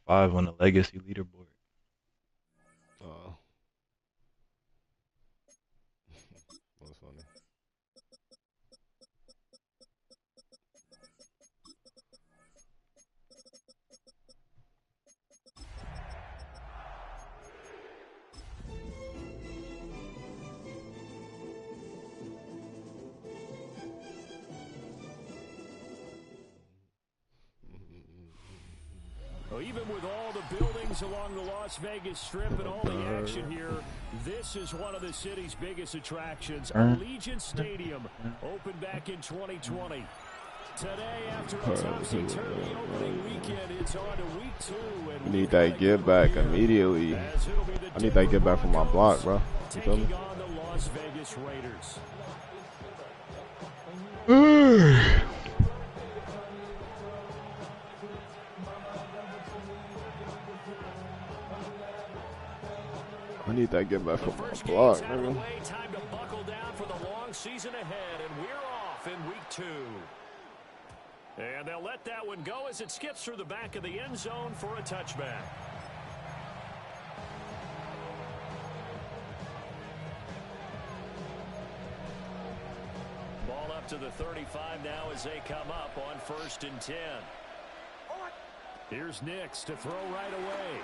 5 on the legacy leaderboard. Oh, that's funny. Well, even with all the buildings along the Las Vegas Strip and all the action here, this is one of the city's biggest attractions. Allegiant Stadium opened back in 2020. Today, after a topsy-turvy opening weekend, it's on to week 2. And Need that get back immediately. I need that get back from my block, bro. You feel me? taking on the Las Vegas Raiders. I need that get back from my block, nigga. Time to buckle down for the long season ahead, and we're off in week 2. And they'll let that one go as it skips through the back of the end zone for a touchback. Ball up to the 35 now as they come up on 1st and 10. Here's Nix to throw right away.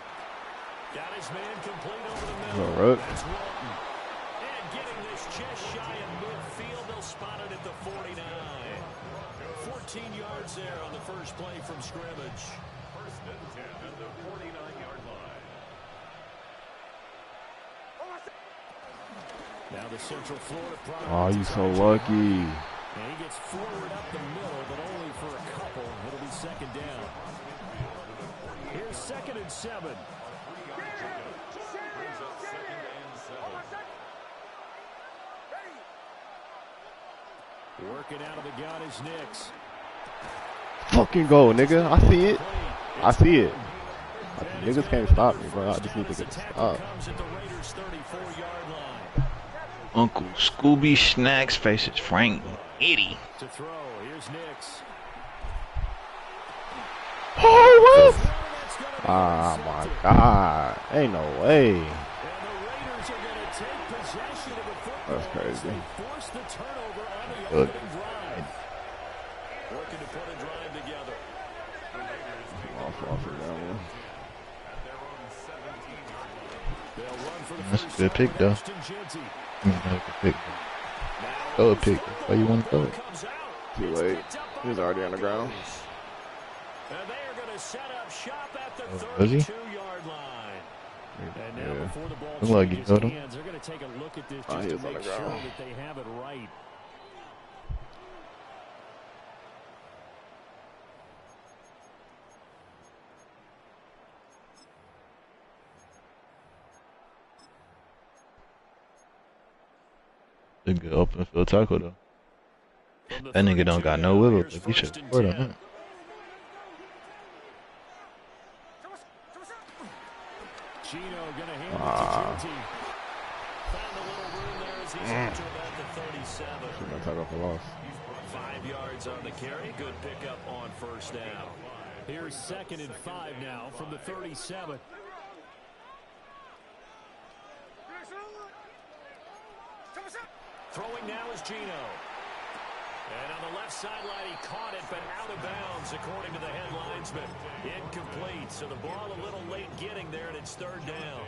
Got his man complete over the middle. All right. That's Walton. And getting this just shy of midfield, they'll spot it at the 49. 14 yards there on the first play from scrimmage. 1st and 10 at the 49-yard line. Now the Central Florida product. Oh, you so lucky. And he gets forward up the middle, but only for a couple. It'll be 2nd down. Here's 2nd and 7. Working out of the gun is Nix. Fucking go, nigga. I see it. I see it. Niggas can't stop me, bro. I just need to get stopped. Uncle Scooby Snacks faces Frank Itty. To throw, here's Nix. Oh, what? Ah, my God. Ain't no way. And the Raiders are going to take possession of the football. That's crazy. They force the turnover on the Good. opening drive. Working to put a drive together. Off of that one. They'll run for the That's a first good down. pick, though. Ashton Jeanty. Good pick. Throw a pick. Why you want to throw it? Comes out. Too late. He's already on the ground. And they are going to set up shop at the Was he? 32-yard line. And now Yeah. before the ball Look like he changes got him. hands, they're going to take a look at this Oh, just he to was on make the sure ground. that they have it right. A good open field tackle though. From the That nigga don't 32 got no now, wiggle. here's Like, he should 1st and scored on 10. that. Gino going to hand it to Jeanty. Found a little room there as he's up to about the 37. Should have tackle for loss. 5 yards on the carry. Good pickup on 1st down. Here's 2nd and 5 now from the 37. Throwing now is Gino. And on the left sideline, he caught it, but out of bounds, according to the head linesman. Incomplete, so the ball a little late getting there, and it's 3rd down.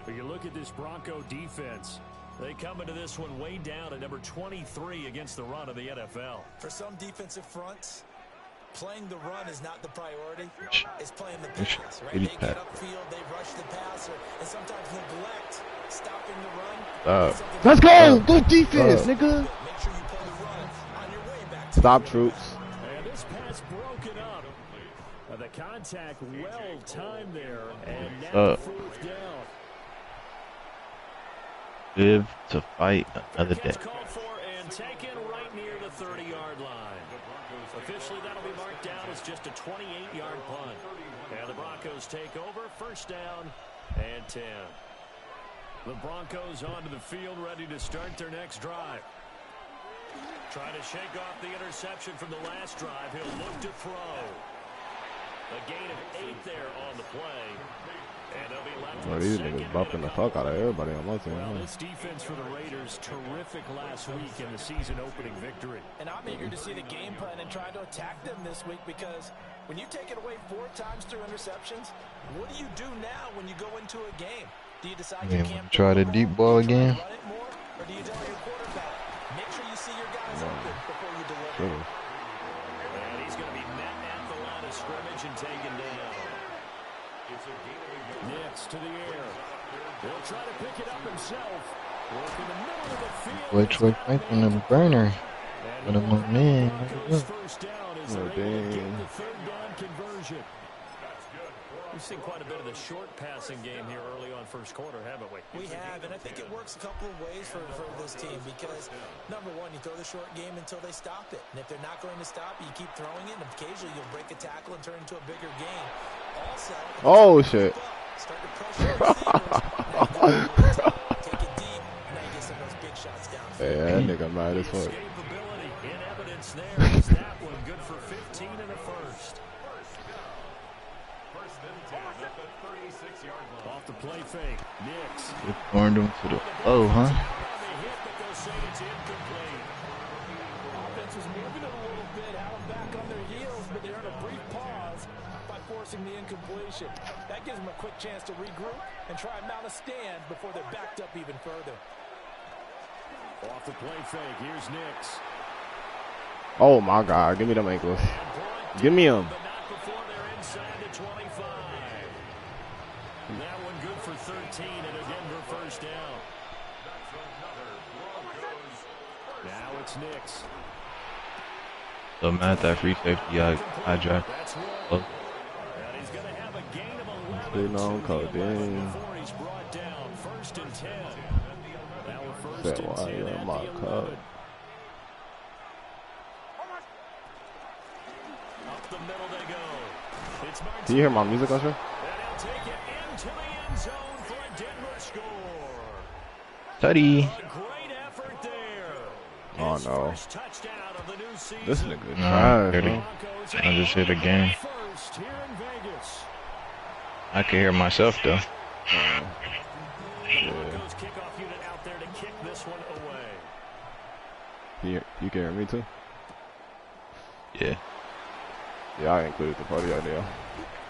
But you look at this Bronco defense. They come into this one way down at number 23 against the run of the NFL. For some defensive fronts, playing the run is not the priority. It's playing the pass, right? They get upfield, they rush the passer, and sometimes neglect stopping the run. Let's go! Good defense, nigga. Make sure you pull the run on your way back. Stop, troops. And this pass broken up. The contact well timed there, and now 4th down. Live to fight another day. Called for and taken right near the 30-yard line. Officially, that'll be marked down as just a 28-yard punt. And the Broncos take over, 1st down and 10. The Broncos onto the field, ready to start their next drive. Trying to shake off the interception from the last drive. He'll look to throw. A gain of 8 there on the play. And they'll be left Bro, with these second niggas bumping the fuck out of everybody on my team. Well, this defense for the Raiders, terrific last week in the season opening victory. And I'm eager to see the game plan and try to attack them this week, because when you take it away 4 times through interceptions, what do you do now when you go into a game? Do you decide you can't try the deep ball again? run it more, or do you tell your quarterback, make sure you see your guys open before you deliver? Sure. And he's going to be met at the line of scrimmage and taken down. Nix to the air. He'll try to pick it up himself. Work in the middle of the field. Which way right on the burner? What a man. First down as they're able to damn. get the third down conversion. We've seen quite a bit of the short passing game here early on first quarter, haven't we? We have, and I think it works a couple of ways for this team, because, number one, you throw the short game until they stop it. And if they're not going to stop it, you keep throwing it, and occasionally you'll break a tackle and turn it into a bigger game. Also, Oh, shit. start to pressure receivers. Take it deep, and now you get some of those big shots down. Yeah, that nigga mad as fuck. Escapability in evidence there. Is that one good for 15 in the first? Off the play fake. Nix. They turned him to the huh? Offense was moving it a little bit, had them back on their heels, but they earned a brief pause by forcing the incompletion. That gives them a quick chance to regroup and try and mount a stand before they're backed up even further. Off the play fake. Here's Nix. Oh my God, give me them ankles. Give me them. But not before they're inside the 25. That one good for 13 and a Denver first down. Now it's Nix. So I'm at that free safety I drive. That's one. Oh. And he's going to have a gain of 11. Stay on code, damn. Before he's brought down. First and 10. Now we're first That and why 10 at my the cup. 11. Up the middle they go. It's Martinez. Do you hear my music, Usher? And he'll take it into the end zone for a Denver score. Tutty. A great effort there. Oh, His no. first touchdown of the new season. This nigga Nah, trash, dirty. bro. Broncos I just hit again. first here in Vegas. I can hear myself though. Yeah. Broncos kickoff unit out there to kick this one away. You can hear me too? Yeah. Yeah, I included the party idea.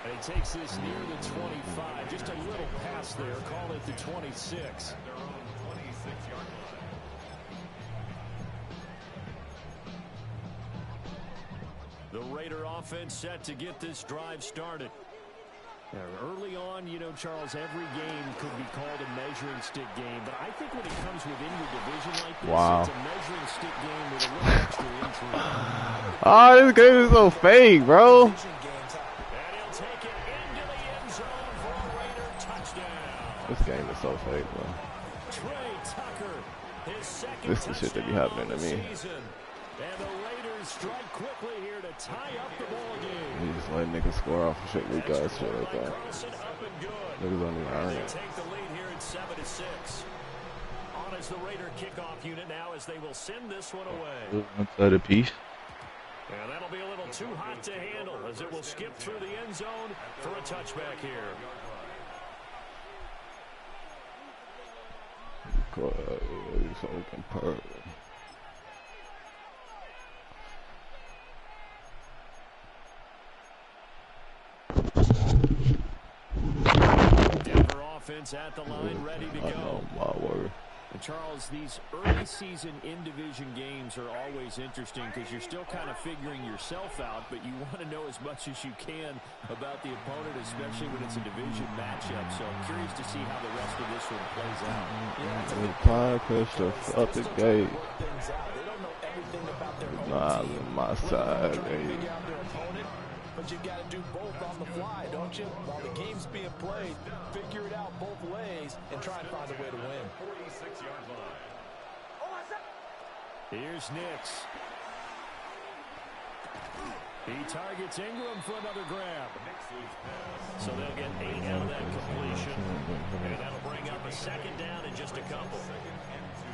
And he takes this near the 25. Just a little pass there. Call it the 26. The Raider offense set to get this drive started. Now, early on, you know, Charles, every game could be called a measuring stick game, but I think when it comes within your division like this, Wow. it's a measuring stick game with a little extra intrigue. Oh, this game is so fake, bro. And he'll take it into the end zone for a Raider touchdown. This game is so fake, bro. Trey Tucker, his second This is the shit that be touchdown happening of to the me. season. And the Raiders strike quickly here to tie up the ball game. You just let niggas score off of shit weak ass shit like that. Carlson up and good. Niggas don't even earn They it. take the lead here at 7-6. On is the Raider kickoff unit now as they will send this one away. One side of piece. And that'll be a little too hot to handle as it will skip through the end zone for a touchback here. It's open pearl. Denver offense at the line, ready to I go. know my word. And Charles, these early season in-division games are always interesting because you're still kind of figuring yourself out, but you want to know as much as you can about the opponent, especially when it's a division matchup. So I'm curious to see how the rest of this one plays out. The Pine push up the gate. They don't know everything about their own Nah, team. on my side, Trying to baby. figure out their opponent, but you've got to do both on the fly, don't you? While the game's being played, figure it out both ways and try and find a way to win. 46-yard line. Here's Nix. He targets Ingram for another grab. So they'll get 8 out of that completion. And that'll bring up a second down in just a couple.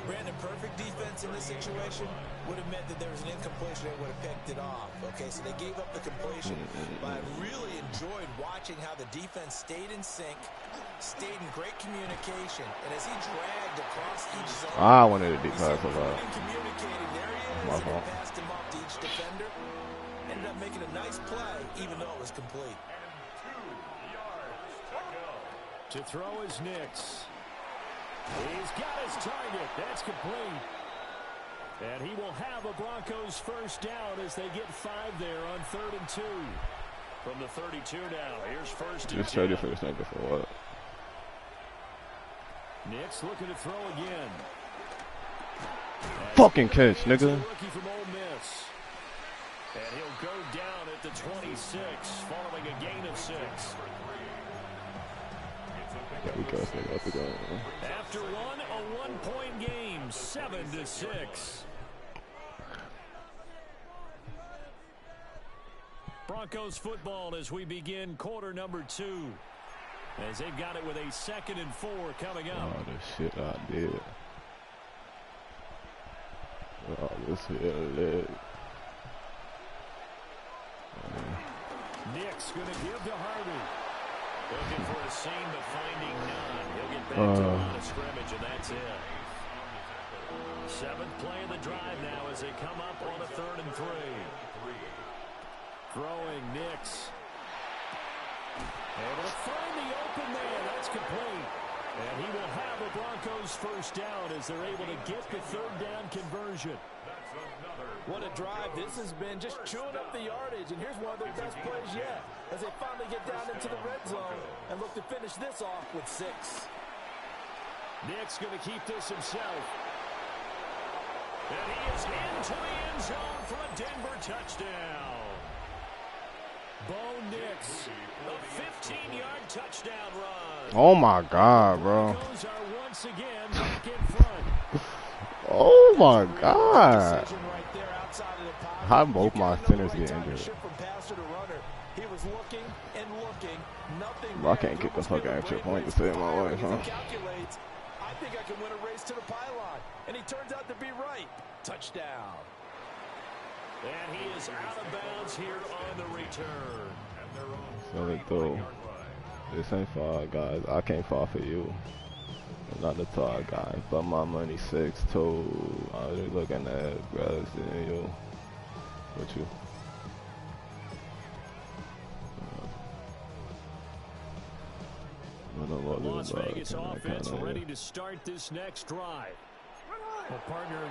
Brandon, perfect defense in this situation would have meant that there was an incompletion that would have picked it off. Okay, so they gave up the completion, but I really enjoyed watching how the defense stayed in sync, stayed in great communication, and as he dragged across each zone, I wanted a deep pass a lot. Communicating, there he is, and he passed him off to each defender. Ended up making a nice play, even though it was complete. And 2 yards to go. To throw is Nix. He's got his target. That's complete. And he will have a Broncos first down as they get 5 there on 3rd and 2. From the 32 now, here's 1st and 10. Just traded for the sniper for what? Nix looking to throw again. Fucking catch, nigga. Rookie from Ole Miss. And he'll go down at the 26, following a gain of 6. Yeah, we got to up to go. After one, a 1-point game, 7-6. Broncos football as we begin quarter number 2. As they've got it with a 2nd and 4 coming up. Oh, the shit I did. Oh, this shit. Nick's going to give to Harvey. Looking for a seam, but finding none. He'll get back to the line of scrimmage, and that's it. 7th play of the drive now as they come up on a 3rd and 3. Throwing Nix. Able to find the open man. That's complete. And he will have a Broncos first down as they're able to get the 3rd down conversion. What a drive this has been, just chewing up the yardage. And here's one of their best plays yet as they finally get down into the red zone and look to finish this off with 6. Nick's going to keep this himself. And he is into the end zone for a Denver touchdown. Bo Nix, a 15-yard touchdown run. Oh my God, bro. Broncos are once again back in front. Oh my God. How both my centers get injured? Bro, I can't get the fucking extra point to save my life, huh? I think I can win a race to the pylon, and he turns out to be right. Touchdown. And he is out of bounds here on the return. So they throw. This ain't fall, guys. I can't fall for you. I'm not the tall guy, but my money 6'2". I was looking at brothers and you. What you? Las Vegas offense ready to start this next drive. Well, partner,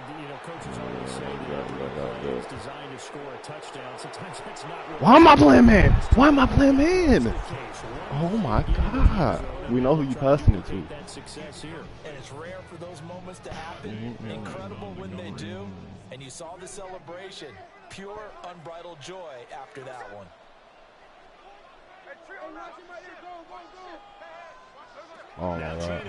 coaches always say that is designed to score a touchdown. Sometimes that's not really. Why am I playing man? Why am I playing man? Oh my God. We know who you passing it to. And it's rare for those moments to happen. Incredible when they do. And you saw the celebration. Pure, unbridled joy after that one. Oh my God.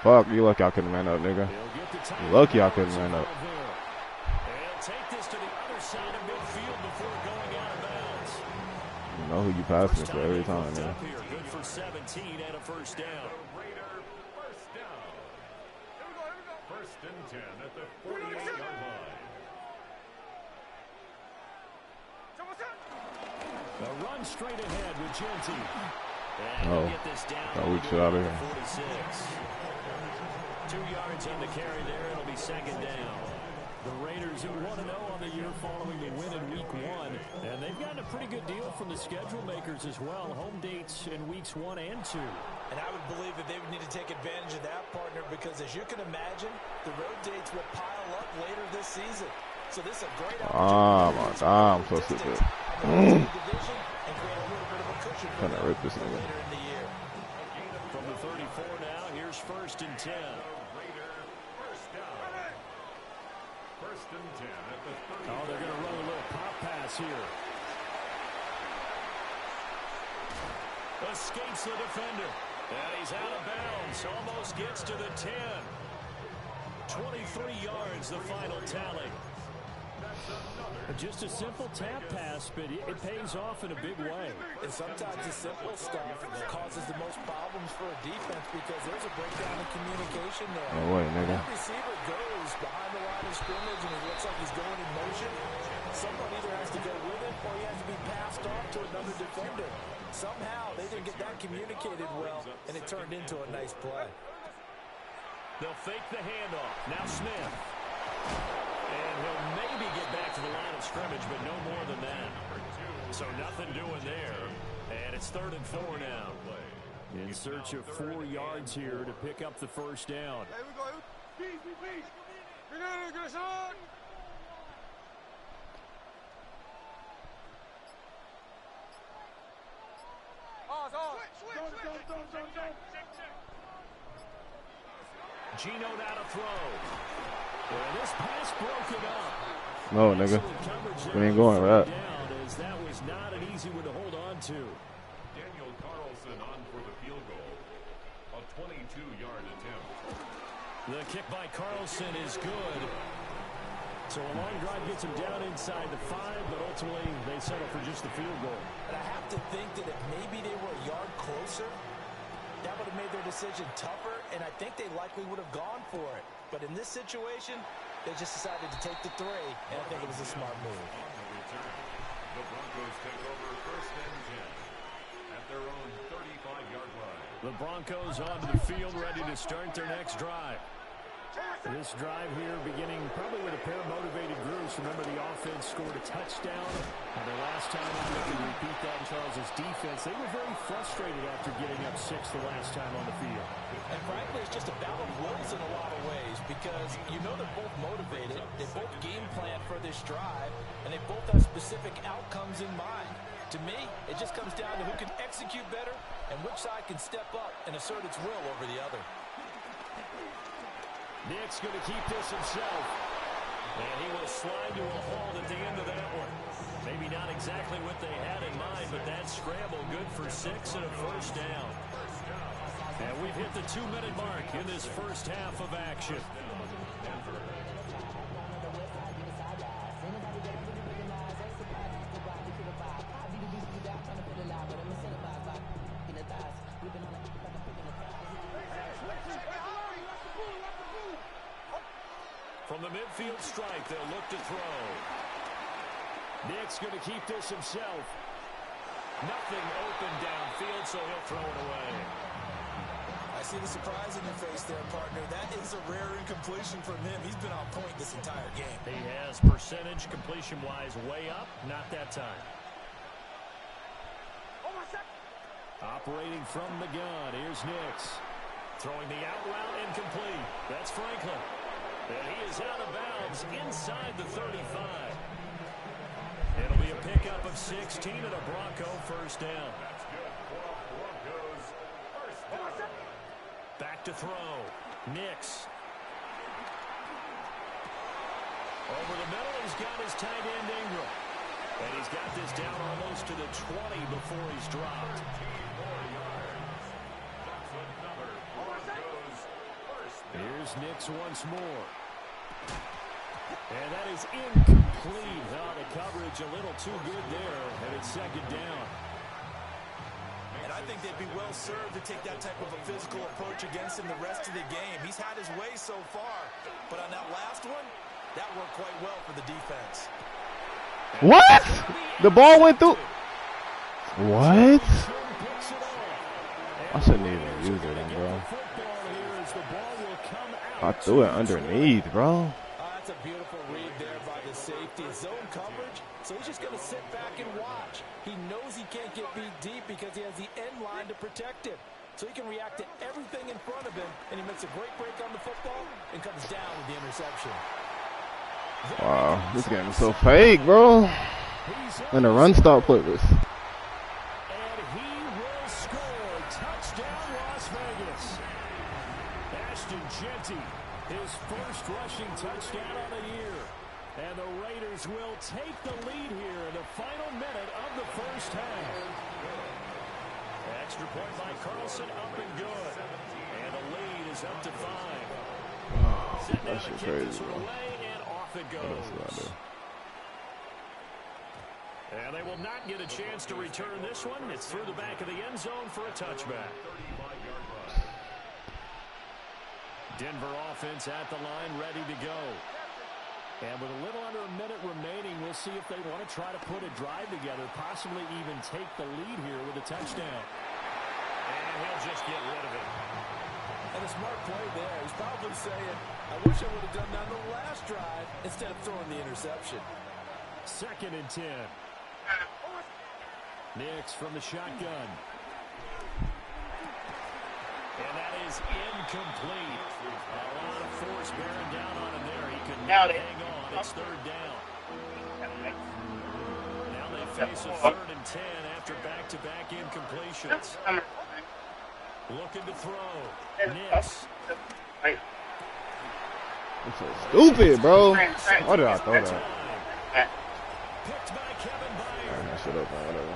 Fuck, you lucky I couldn't man up, nigga. You lucky I couldn't man up. They'll take this to the other side of midfield before going out of bounds. You know who you passing it to every time, man. Good for 17 and a first down. First and 10 at the 48-yard line. A run straight ahead with Genty. Oh, we should out of here. 46. 2 yards on the carry there. It'll be 2nd down. The Raiders who 1-0 on the year following the win in week 1. And they've gotten a pretty good deal from the schedule makers as well. Home dates in weeks 1 and 2. And I would believe that they would need to take advantage of that, partner, because as you can imagine, the road dates will pile up later this season. So this is a great opportunity. Oh my God, I'm so stupid. Kind of rip this nigga. later in the year. From the 34 now, here's 1st and 10. First and 10 at the 30. Oh, they're going to run a little pop pass here. Escapes the defender. And he's out of bounds. Almost gets to the 10. 23 yards, the final tally. Just a simple tap pass, but it pays off in a big way. And sometimes the simple stuff causes the most problems for a defense because there's a breakdown in communication there. Oh, wait, nigga. That receiver goes behind the line of scrimmage and it looks like he's going in motion. Someone either has to go with him or he has to be passed off to another defender. Somehow they didn't get that communicated well, and it turned into a nice play. They'll fake the handoff. Now Smith. And he'll maybe get back to the line of scrimmage, but no more than that. So nothing doing there. And it's 3rd and 4 now. In search of 4 yards here to pick up the first down. Gino now to throw. And this pass broken up. No, nigga. We ain't going right. That was not an easy one to hold on to. Daniel Carlson on for the field goal. A 22-yard attempt. The kick by Carlson is good. So a long drive gets him down inside the 5, but ultimately they settle for just the field goal. And I have to think that if maybe they were a yard closer, that would have made their decision tougher, and I think they likely would have gone for it. But in this situation, they just decided to take the 3, and I think it was a smart move. On the return, the Broncos take over 1st and 10 at their own 35-yard line. The Broncos onto the field, ready to start their next drive. This drive here beginning probably with a pair of motivated groups. Remember, the offense scored a touchdown. And the last time they can repeat that in Charles' defense, they were very frustrated after getting up 6 the last time on the field. And frankly, it's just a battle of wills in a lot of ways because you know they're both motivated, they both game plan for this drive, and they both have specific outcomes in mind. To me, it just comes down to who can execute better and which side can step up and assert its will over the other. Nick's going to keep this himself. And he will slide to a halt at the end of that one. Maybe not exactly what they had in mind, but that scramble good for 6 and a first down. And we've hit the 2-minute mark in this first half of action. From the midfield stripe, they'll look to throw. Nick's going to keep this himself. Nothing open downfield, so he'll throw it away. I see the surprise in your face there, partner. That is a rare incompletion from him. He's been on point this entire game. He has percentage completion-wise way up. Not that time. Operating from the gun. Here's Nix. Throwing the out route incomplete. That's Franklin. And he is out of bounds inside the 35. It'll be a pickup of 16 and a Bronco first down. That's good for Broncos. First down. Back to throw. Nix. Over the middle, he's got his tight end Ingram. And he's got this down almost to the 20 before he's dropped. Here's Nix once more. And that is incomplete. Oh, the coverage a little too good there, and it's 2nd down. And I think they'd be well served to take that type of a physical approach against him the rest of the game. He's had his way so far, but on that last one, that worked quite well for the defense. What? The ball went through. What? I shouldn't even use it, bro. I threw it underneath, bro. That's a beautiful read there by the safety. Zone coverage, so he's just going to sit back and watch. He knows he can't get beat deep because he has the end line to protect him. So he can react to everything in front of him, and he makes a great break on the football and comes down with the interception. Wow, this game is so fake, bro. And the run stop purpose. And he will score. Touchdown, Las Vegas. Ashton Jeanty, his first rushing touchdown on the year. And the Raiders will take the lead here in the final minute of the first half. Extra point by Carlson, up and good. And the lead is up to 5. Oh, that shit crazy, bro. And off it goes. And they will not get a chance to return this one. It's through the back of the end zone for a touchback. Denver offense at the line, ready to go. And with a little under a minute remaining, we'll see if they want to try to put a drive together, possibly even take the lead here with a touchdown. And he'll just get rid of it. And a smart play there. He's probably saying, I wish I would have done that on the last drive instead of throwing the interception. 2nd and 10. Nix from the shotgun. And that is incomplete. A lot of force bearing down on him there. He could not hang on. It's 3rd down. Now they face a 3rd and 10 after back-to-back incompletions. Looking to throw. Nix. I'm so stupid, bro. Why did I throw that? Picked by Kevin Byard. Shut up, man. Whatever.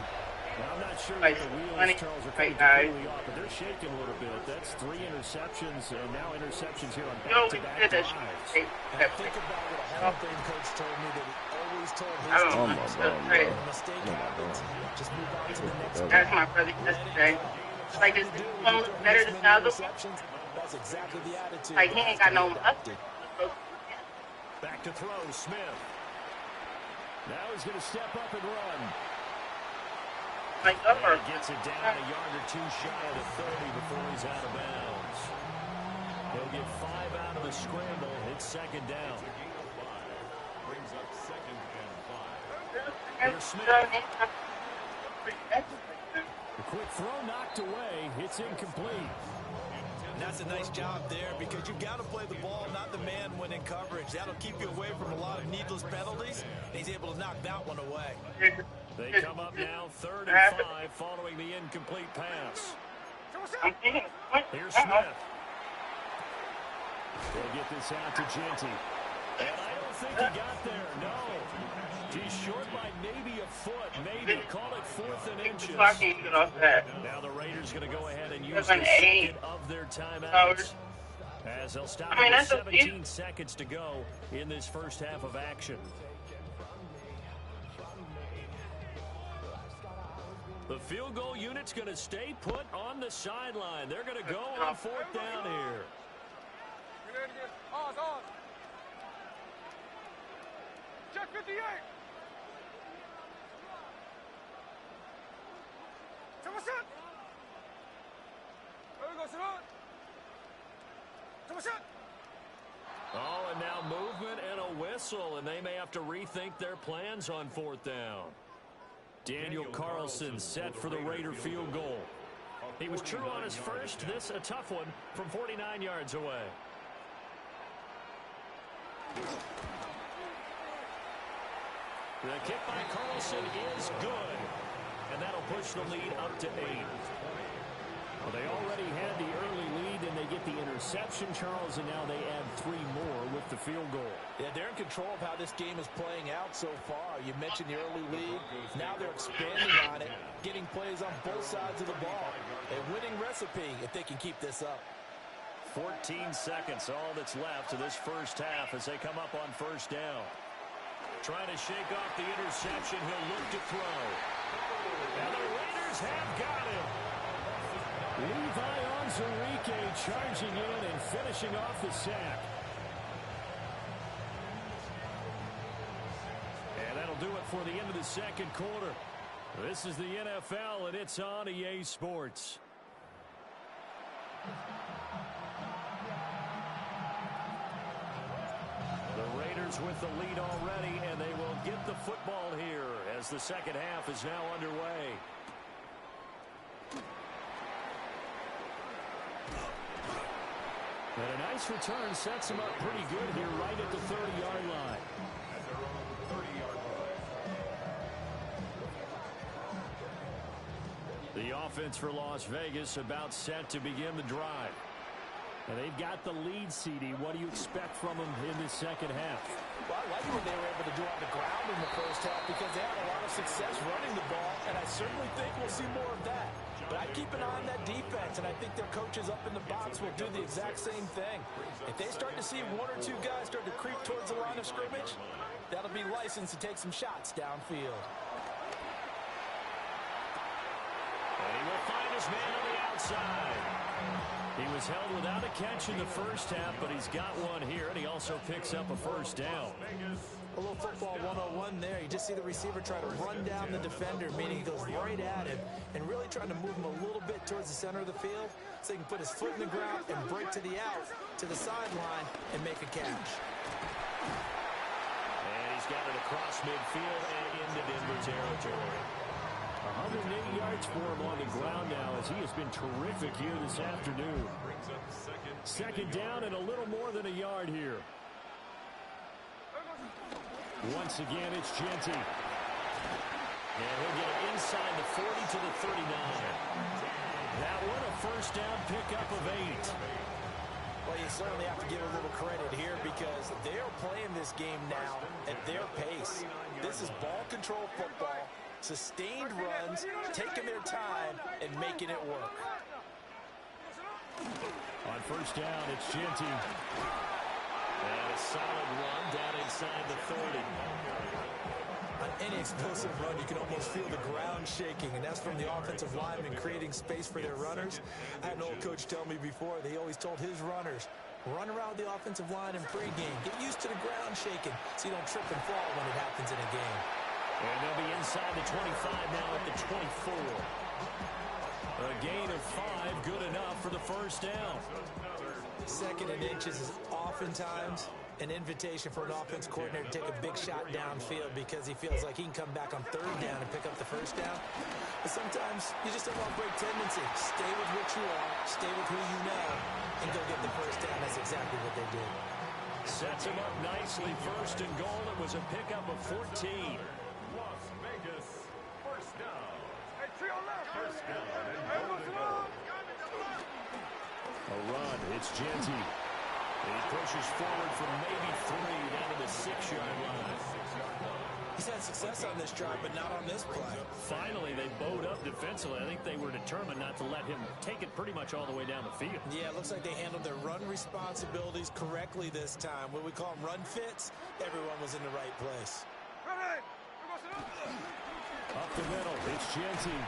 I'm not sure that the wheels, Charles, are coming completely off, but they're shaking a little bit. That's 3 interceptions, and now interceptions here on back-to-back drives. Think about what a Hall of Fame coach told me, that he always told his teams when a mistake happens, just move on to the next That's my brother yesterday. Like, this one looks better than the other. That's exactly the attitude. Like, he ain't got no mustard. Back to throw, Smith. Now he's going to step up and run. Like, And he gets it down a yard or 2 shy of the 30 before he's out of bounds. He'll get 5 out of the scramble. It's 2nd down. Brings up 2nd and 5. Here's Smith. The quick throw knocked away. It's incomplete. And that's a nice job there, because you've got to play the ball, not the man when in coverage. That'll keep you away from a lot of needless penalties. He's able to knock that one away. They come up now 3rd and 5 following the incomplete pass. Here's Smith. They'll get this out to Genty. And I don't think he got there, no. He's short by maybe a foot, maybe. Call it 4th and inches. Now the Raiders going to go ahead and use the 2nd of their timeouts, as they'll stop with 17 seconds to go in this first half of action. The field goal unit's going to stay put on the sideline. They're going to go on 4th down here. Check 58. Oh, and now movement and a whistle, and they may have to rethink their plans on 4th down. Daniel Carlson set for the Raider field goal. He was true on his first. This a tough one from 49 yards away. The kick by Carlson is good, and that'll push the lead up to 8. Well, they already had the early lead, and they get the interception, Charles, and now they add 3 more with the field goal. Yeah, they're in control of how this game is playing out so far. You mentioned the early lead. Now they're expanding on it, getting plays on both sides of the ball. A winning recipe if they can keep this up. 14 seconds, all that's left of this first half as they come up on 1st down. Trying to shake off the interception, he'll look to throw. And the Raiders have got him. Levi Onwuzurike charging in and finishing off the sack. And that'll do it for the end of the 2nd quarter. This is the NFL, and it's on EA Sports. The Raiders with the lead already, and they will get the football here as the 2nd half is now underway. And a nice return sets them up pretty good here right at the 30-yard line. At their own 30-yard line. The offense for Las Vegas about set to begin the drive. And they've got the lead, CD. What do you expect from them in this 2nd half? Well, I like what they were able to do on the ground in the first half, because they had a lot of success running the ball, and I certainly think we'll see more of that. But I keep an eye on that defense, and I think their coaches up in the box will do the exact same thing. If they start to see 1 or 2 guys start to creep towards the line of scrimmage, that'll be licensed to take some shots downfield. outside. He was held without a catch in the first half, but he's got one here, and he also picks up a first down. A little football 101 there. You just see the receiver try to run down the defender, meaning he goes right at him and really trying to move him a little bit towards the center of the field so he can put his foot in the ground and break to the out, to the sideline, and make a catch. And he's got it across midfield and into Denver territory. 180 yards for him on the ground now as he has been terrific here this afternoon. Second down and a little more than a yard here. Once again, it's Genty. And he'll get it inside the 40 to the 39. That one, a first down pickup of 8. Well, you certainly have to give a little credit here because they're playing this game now at their pace. This is ball control football, sustained runs, taking their time, and making it work. On first down, it's Genty. And a solid run down inside the 30. On any explosive run, you can almost feel the ground shaking, and that's from the offensive linemen creating space for their runners. I had an old coach tell me before, they always told his runners, run around the offensive line in pregame. Get used to the ground shaking so you don't trip and fall when it happens in a game. And they'll be inside the 25 now at the 24. A gain of 5, good enough for the first down. Second and inches is oftentimes an invitation for an offense coordinator to take a big shot downfield because he feels like he can come back on third down and pick up the first down. But sometimes you just don't want to break tendency. Stay with what you are, stay with who you know, and go get the first down. That's exactly what they did. Sets him up nicely. First and goal. It was a pickup of 14. Las Vegas, first down. Hey, trio left. First down. Hey, what's wrong? A run. It's Genty. And he pushes forward from maybe 3 down to the 6-yard line. He's had success on this drive, but not on this play. Finally, they bowed up defensively. I think they were determined not to let him take it pretty much all the way down the field. Yeah, it looks like they handled their run responsibilities correctly this time. What we call them run fits, everyone was in the right place. Up the middle, it's Genty.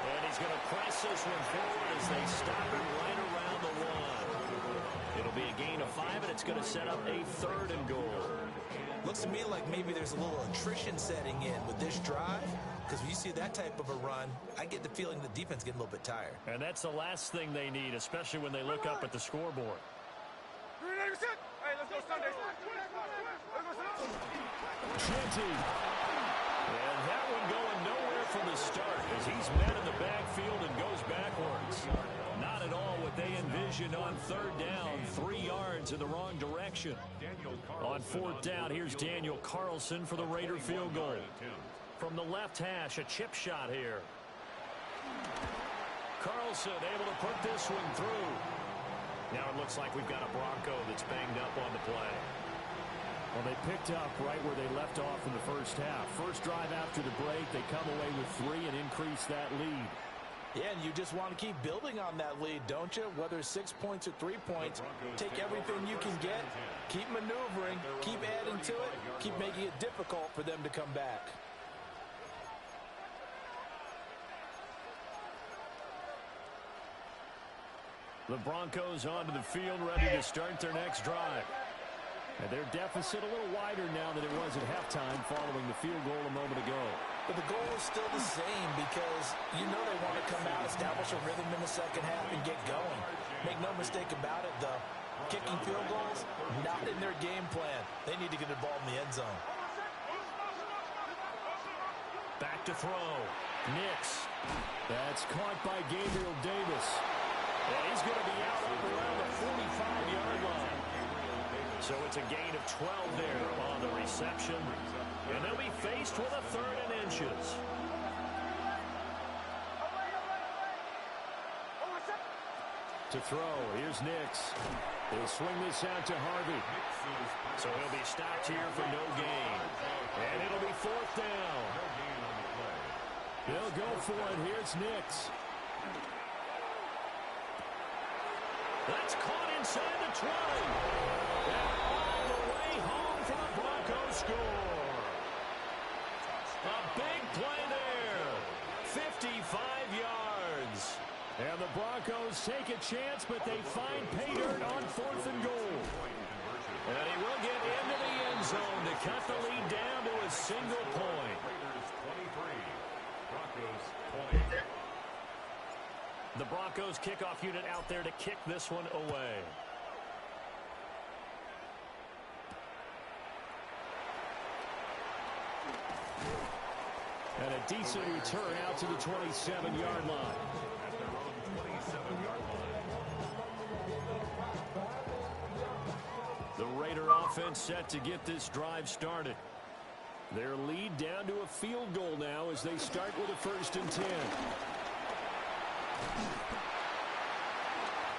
And he's going to press this one forward as they stop him right around the 1. It'll be a gain of 5, and it's going to set up a 3rd and goal. Looks to me like maybe there's a little attrition setting in with this drive, because when you see that type of a run, I get the feeling the defense getting a little bit tired. And that's the last thing they need, especially when they look up at the scoreboard. Hey, let's go Sunday. Genty. And that one going nowhere from the start as he's met in the backfield and goes backwards. Not at all what they envisioned on 3rd down. 3 yards in the wrong direction. On 4th down, here's Daniel Carlson for the Raider field goal. From the left hash, a chip shot here. Carlson able to put this one through. Now it looks like we've got a Bronco that's banged up on the play. Well, they picked up right where they left off in the first half. First drive after the break, they come away with 3 and increase that lead. Yeah, and you just want to keep building on that lead, don't you? Whether it's 6 points or 3 points, take everything you can get, keep maneuvering, keep adding to it, keep making it difficult for them to come back. The Broncos onto the field, ready to start their next drive. And their deficit a little wider now than it was at halftime following the field goal a moment ago. But the goal is still the same because you know they want to come out, establish a rhythm in the second half, and get going. Make no mistake about it, though. Kicking field goals, not in their game plan. They need to get the ball in the end zone. Back to throw. Nix. That's caught by Gabriel Davis. And he's going to be out up around the 45-yard line. So it's a gain of 12 there on the reception. And they'll be faced with a 3rd and inches. To throw, here's Nix. He'll swing this out to Harvey. So he'll be stopped here for no gain. And it'll be 4th down. He'll go for it. Here's Nix. That's caught inside the 20. And all the way home for the Broncos score. A big play there. 55 yards. And Broncos take a chance, but they find pay dirt on 4th and goal. And he will get into the end zone to cut the lead down to a single point. The Broncos kickoff unit out there to kick this one away. And a decent return out to the 27-yard line. The Raider offense set to get this drive started. Their lead down to a field goal now as they start with a 1st and 10.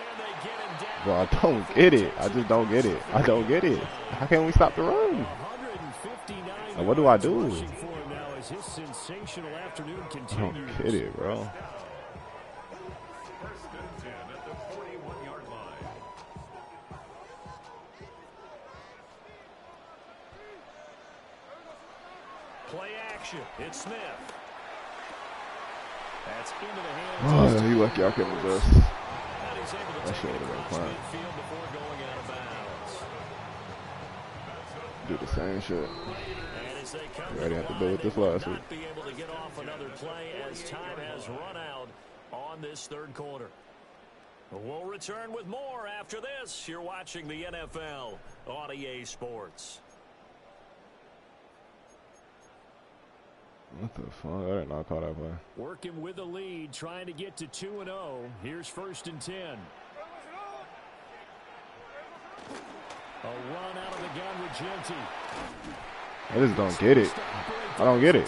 And they get him down. Bro, I don't get it. I just don't get it. I don't get it. How can we stop the run? Like, what do I do? His sensational afternoon I continues. don't get it, bro. 1st and 10 at the 41-yard line. Play action. It's Smith. That's into the hands. Oh, you lucky I couldn't adjust. And he's able to That take shit it would've been across fine. midfield before going out of bounds. Do the same shit. And as they come We already to had to the deal line, with this they will last week. not be able to get off another play as time has run out on this 3rd quarter. We'll return with more after this. You're watching the NFL on EA Sports. What the fuck? I did not call that play. Working with a lead, trying to get to 2-0. Here's 1st and 10. A run out of the gun with Genty. I just don't get it. I don't get it.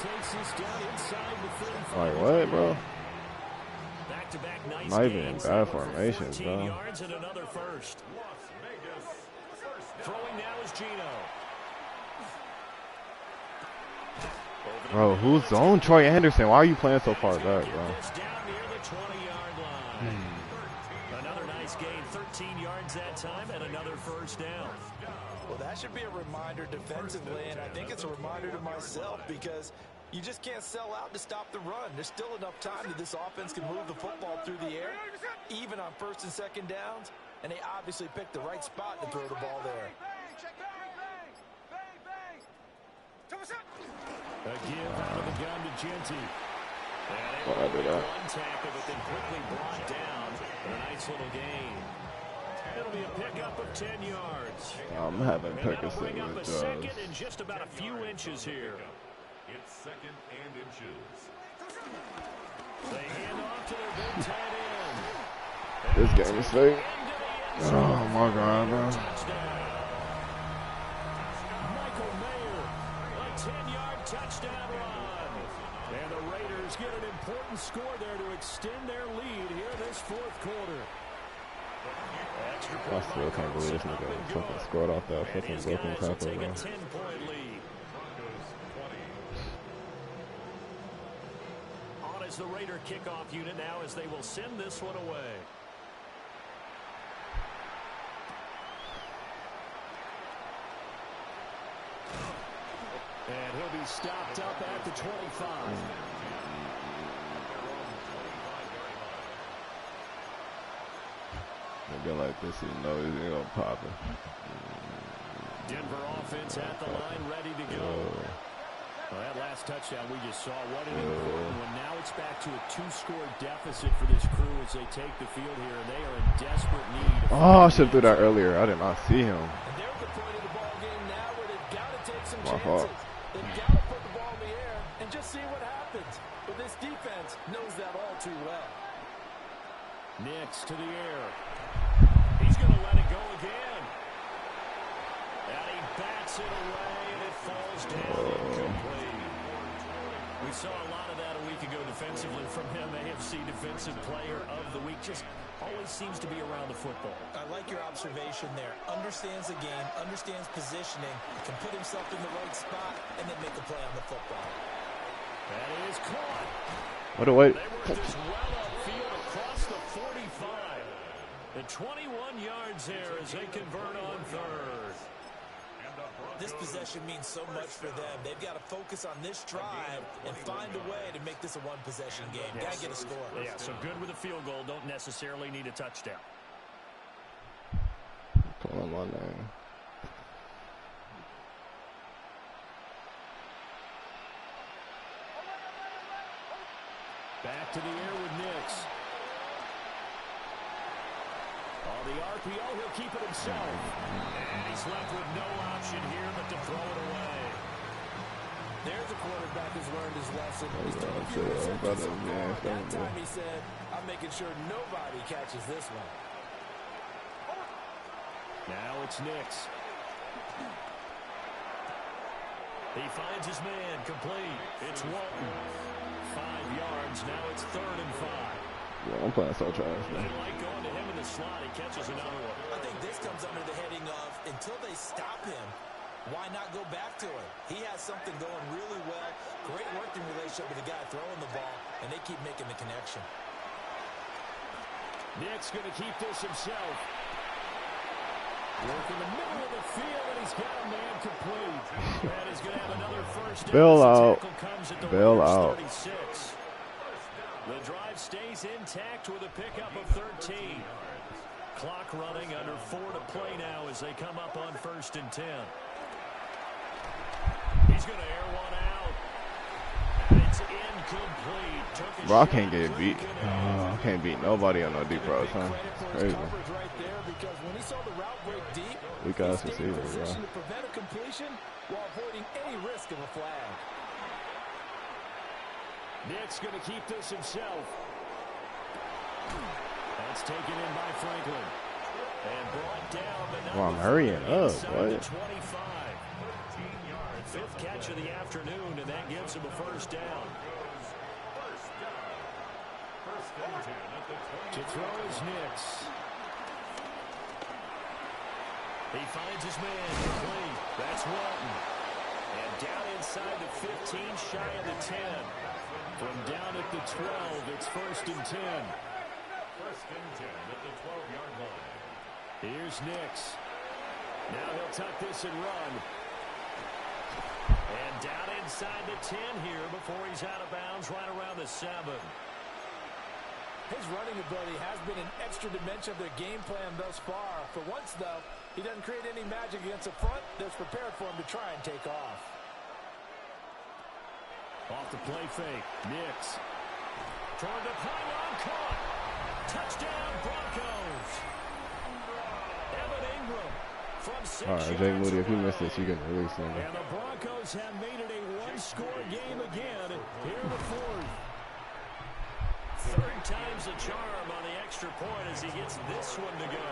Like, what, bro? Back-to-back nice Not even in gains. bad formations, 14 bro. yards and another 1st. Throwing now is Gino. Bro, who's on Troy Anderson? Why are you playing so far back, bro? Down near the 20-yard line. Another nice gain, 13 yards that time, and another 1st down. Well, that should be a reminder defensively, and I think it's a reminder to myself because you just can't sell out to stop the run. There's still enough time that this offense can move the football through the air, even on 1st and 2nd downs, and they obviously picked the right spot to throw the ball there. A give out of the gun to Genty. Why I do that? One tackle, but then quickly brought down. A nice little gain. It'll be a pickup of 10 yards. I'm having And that'll Pickerson bring up a with second in just about a few inches here. It's 2nd and inches. They hand off to their big tight end. This game is fake. Oh my god, bro. Michael Mayer, a 10-yard touchdown run. And the Raiders get an important score there to extend their lead here this 4th quarter. I still can't believe this nigga fucking scored off that fucking broken tackle, Take a bro. 10-point lead. On is the Raider kickoff unit now as they will send this one away. And he'll be stopped up at the 25. Nigga like this, you know he's gonna pop it. Denver offense at the line, ready to go. Well, that last touchdown we just saw, what an important one. Now it's back to a 2-score deficit for this crew as they take the field here, and they are in desperate need. Oh, I should have threw that earlier. I did not see him. And they're at the point of the ball game now where they've got to take some My chances. fault. They've got to put the ball in the air and just see what happens. But this defense knows that all too well. Next to the air. He's going to let it go again. And he bats it away, and it falls down incomplete. We saw a lot of that a week ago defensively from him. AFC Defensive Player of the Week. Just always seems to be around the football. I like your observation there. Understands the game, understands positioning, can put himself in the right spot, and then make a play on the football. That is caught. What a wait. They work this well upfield across the 45. The 21 yards there as they convert on 3rd. And the This possession means so much for them. They've got to focus on this drive and find a way to make this a one-possession game. Got to get a score. Yeah, so good with a field goal. Don't necessarily need a touchdown. Call him my name. Back to the air with Nix. On the RPO, he'll keep it himself. And he's left with no option here but to throw it away. There's a quarterback who's learned his lesson. He's taken a few interceptions so far. That time he said, I'm making sure nobody catches this one. Now it's Nix. He finds his man, complete. It's Walton. 5 yards, now it's 3rd and 5. Yeah, I'm playing so trash, They man. like going to him in the slot. He catches another one. I think this comes under the heading of, until they stop him, why not go back to him? He has something going really well. Great working relationship with the guy throwing the ball, and they keep making the connection. Nick's going to keep this himself. Work in the middle of the field, and he's got a man complete. And he's going to have another first down. Bail out. Bail Raiders out. 36. The drive stays intact with a pickup of 13. Clock running under 4 to play now as they come up on 1st and 10. He's going to air one out. And it's incomplete. Took a Bro, I shot, can't get beat. couldn't connect. I can't beat nobody on no deep routes, huh? It's crazy. Right there, because when he saw the route break deep, Weak ass receiver, bro. position to prevent a completion while avoiding any risk of a flag. Nick's going to keep this himself. That's taken in by Franklin. And brought down, but not Well, I'm before hurrying up, inside what? the 25. 5th catch of the afternoon, and that gives him a first down. To throw is Nix. He finds his man complete. That's Walton. And down inside the 15, shy of the 10. From down at the 12, it's 1st and 10. 1st and 10 at the 12-yard line. Here's Nix. Now he'll tuck this and run. And down inside the 10 here before he's out of bounds right around the 7. His running ability has been an extra dimension of their game plan thus far. For once, though, he doesn't create any magic against the front that's prepared for him to try and take off. Off the play fake. Nix. Toward the pylon, caught. Touchdown, Broncos. Evan Ingram from 6 All right, Jay Moody, if you missed this, you can release him. And the Broncos have made it a one-score game again here in the 4th. 3rd time's a charm on the extra point as he gets this one to go.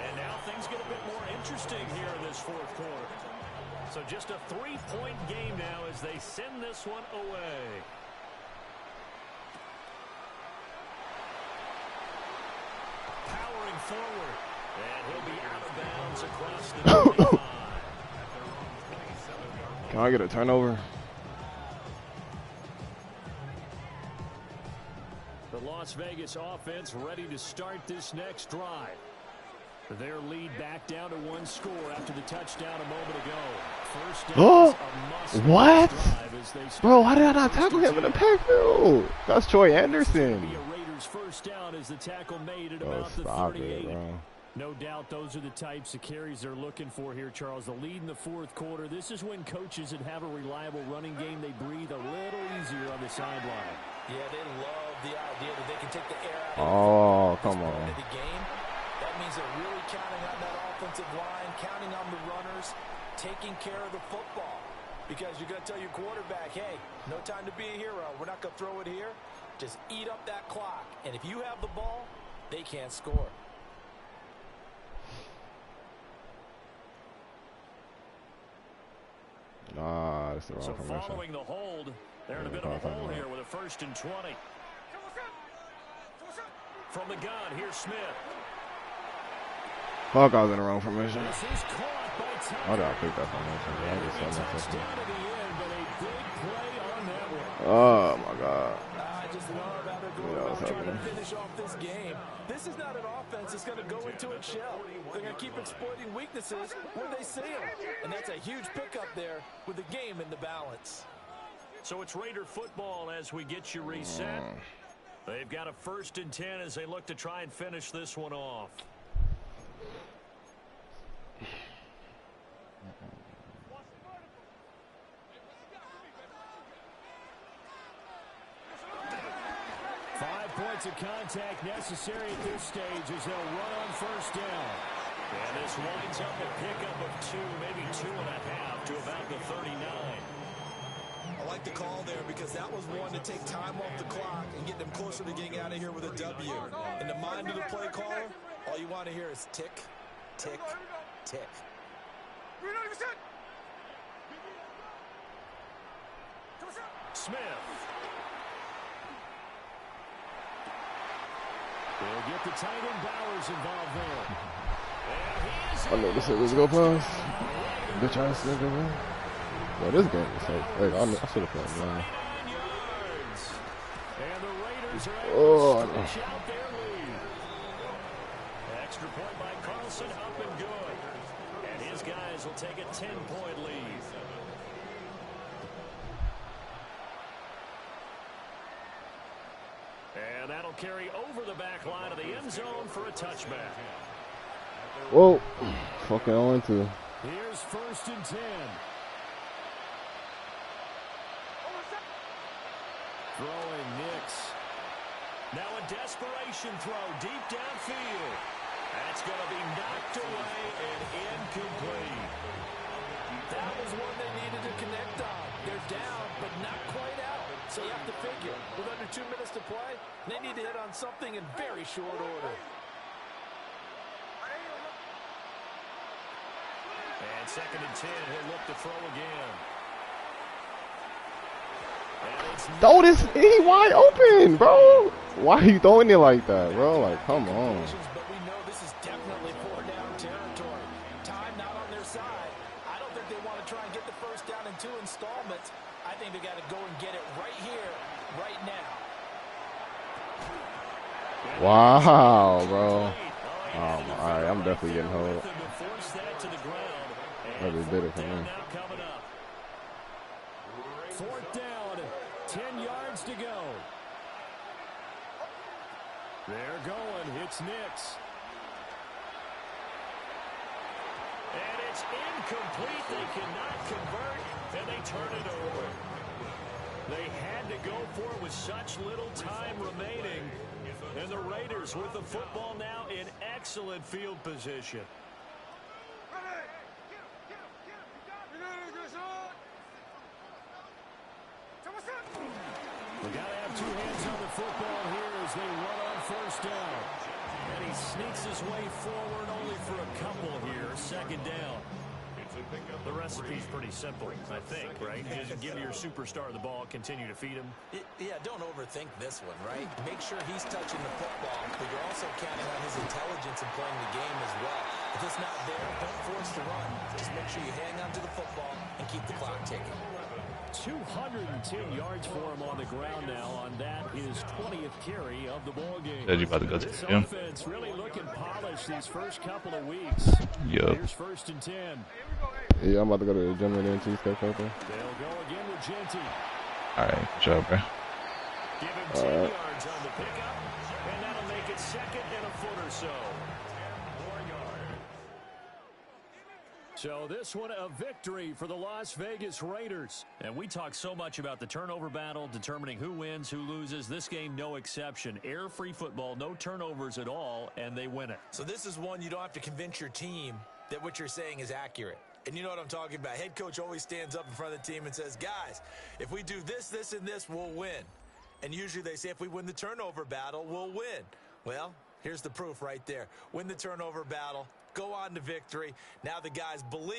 And now things get a bit more interesting here in this 4th quarter. So just a 3-point game now as they send this one away. Powering forward. And he'll be out of bounds across the 25. Can I get a turnover? The Las Vegas offense ready to start this next drive. Their lead back down to 1 score after the touchdown a moment ago. First down, Oh, a what? drive as they Bro, why did I not tackle him in the backfield? That's Troy Anderson. Be a Raiders first down as the tackle made at Bro, about the stop 38. it, bro. No doubt those are the types of carries they're looking for here, Charles. The lead in the 4th quarter. This is when coaches that have a reliable running game, they breathe a little easier on the sideline. Yeah, they love the idea that they can take the air out Oh, of come on. the game. That means they're really counting on that offensive line, counting on the runners, taking care of the football. Because you're going to tell your quarterback, hey, no time to be a hero. We're not going to throw it here. Just eat up that clock. And if you have the ball, they can't score. Nah, that's the wrong So formation. following the hold, they're in a bit of a hole here with a 1st and 20. From the gun, here's Smith. Fuck, I was in the wrong formation. This is caught by Tucker. Why did I pick that formation? I just saw myself. Touchdown to the end, but a big play on that one. Oh, my God. I just love how they're going about trying to finish off this game. This is not an offense that's going to go into its shell. They're going to keep exploiting weaknesses where they see them. And that's a huge pickup there with the game in the balance. So it's Raider football as we get you reset. They've got a 1st and 10 as they look to try and finish this one off. Points of contact necessary at this stage as they'll run on 1st down. And this winds up a pickup of 2, maybe 2.5 to about the 39. I like the call there because that was one to take time off the clock and get them closer to getting out of here with a W. In the mind of the play caller, all you want to hear is tick, tick, tick. Smith. They'll get the tight end Bowers involved there. I know this is go pass. Bitch ass nigga, man. Well, this game is so fake. I should have played, man. And the Raiders are Oh, able to stretch out their lead. Extra point by Carlson, up and good. And his guys will take a 10-point lead. And that'll carry over the back line of the end zone for a touchback. Whoa. Fucking on to. Here's 1st and 10. Throwing Nix. Now a desperation throw deep downfield. That's going to be knocked away and incomplete. That was one they needed to connect on. They're down, but not quite out. So you have to figure, with under 2 minutes to play, they need to hit on something in very short order. And 2nd and 10, he'll look to throw again. Throw this, he wide open, bro. Why are you throwing it like that, bro? Like, come on. But we know this is definitely 4-down territory. Time not on their side. I don't think they want to try and get the 1st down in 2 installments. I think they got to go and get it right here, right now. Wow, bro. All right, I'm definitely getting hold. That'd be better for me. 4th down, 10 yards to go. They're going. It's Nix. And it's incomplete. They cannot convert, and they turn it over. They had to go for it with such little time remaining. And the Raiders with the football now in excellent field position. We got to have 2 hands on the football here as they run on 1st down. And he sneaks his way forward only for a couple here. 2nd down. The recipe's pretty simple, I think, right? Just give your superstar the ball, continue to feed him. Yeah, don't overthink this one, right? Make sure he's touching the football, but you're also counting on his intelligence in playing the game as well. If it's not there, don't force the run. Just make sure you hang on to the football and keep the clock ticking. 210 yards for him on the ground now on that, his 20th carry of the ball game. Said you about to go to This the gym. offense really looking polished these first couple of weeks. Yup. Here's 1st and 10. Yeah, I'm about to go to the gym and then cheesecake open. They'll go again with Genty. All right, good job, bro. Give him 10 yards on the pickup, and that'll make it 2nd and a foot or so. So this one a victory for the Las Vegas Raiders. And we talk so much about the turnover battle, determining who wins, who loses. This game, no exception. Air-free football, no turnovers at all, and they win it. So this is one you don't have to convince your team that what you're saying is accurate. And you know what I'm talking about. Head coach always stands up in front of the team and says, guys, if we do this, this, and this, we'll win. And usually they say if we win the turnover battle, we'll win. Well, here's the proof right there. Win the turnover battle. Go on to victory. Now the guys believe